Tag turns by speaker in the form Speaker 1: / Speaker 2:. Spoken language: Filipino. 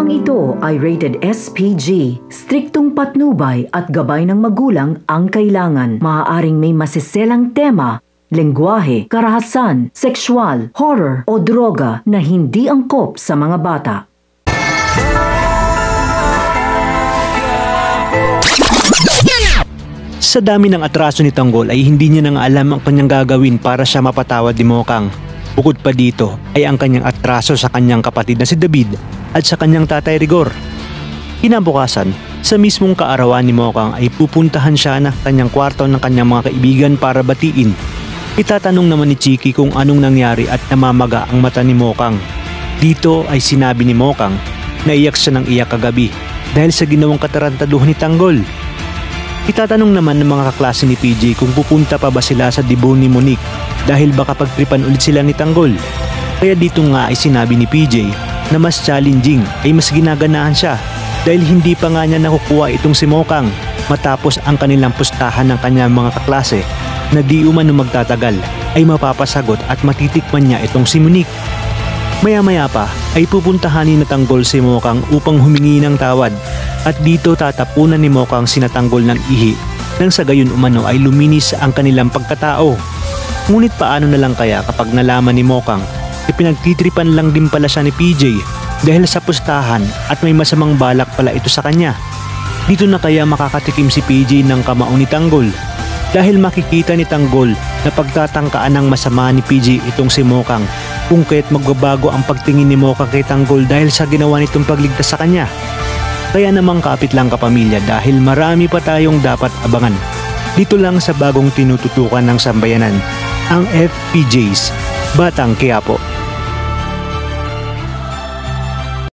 Speaker 1: Programang ito ay rated SPG. Striktong patnubay at gabay ng magulang ang kailangan. Maaaring may masiselang tema, lengguwahe, karahasan, sexual, horror o droga na hindi angkop sa mga bata.
Speaker 2: Sa dami ng atraso ni Tanggol ay hindi niya nang alam ang kanyang gagawin para siya mapatawad ni Mokang. Bukod pa dito ay ang kanyang atraso sa kanyang kapatid na si David at sa kanyang tatay Rigor. Kinabukasan, sa mismong kaarawan ni Mokang ay pupuntahan siya na kanyang kwarto ng kanyang mga kaibigan para batiin. Itatanong naman ni Chiki kung anong nangyari at namamaga ang mata ni Mokang. Dito ay sinabi ni Mokang na iyak siya ng iyak kagabi dahil sa ginawang katarantaduhan ni Tanggol. Itatanong naman ng mga kaklase ni PJ kung pupunta pa ba sila sa debut ni Monique dahil baka pagtripan ulit sila ni Tanggol. Kaya dito nga ay sinabi ni PJ na mas challenging ay mas ginaganahan siya dahil hindi pa nga niya nakukuha itong si Mokang matapos ang kanilang pustahan ng kanyang mga kaklase na di umano magtatagal ay mapapasagot at matitikman niya itong si Monique. Maya-maya pa ay pupuntahanin na Tanggol si Mokang upang humingi ng tawad at dito tatapunan ni Mokang sina Tanggol ng ihi nang sa gayon umano ay luminis ang kanilang pagkatao. Ngunit paano na lang kaya kapag nalaman ni Mokang ipinagtitripan lang din pala siya ni PJ dahil sa pustahan at may masamang balak pala ito sa kanya. Dito na kaya makakatikim si PJ ng kamao ni Tanggol dahil makikita ni Tanggol na pagtatangkaan ng masama ni PJ itong si Mokang kung kaya't magbabago ang pagtingin ni Mokang kay Tanggol dahil sa ginawa nitong pagligtas sa kanya. Kaya namang kapit lang kapamilya dahil marami pa tayong dapat abangan. Dito lang sa bagong tinututukan ng sambayanan, ang FPJs, Batang Quiapo.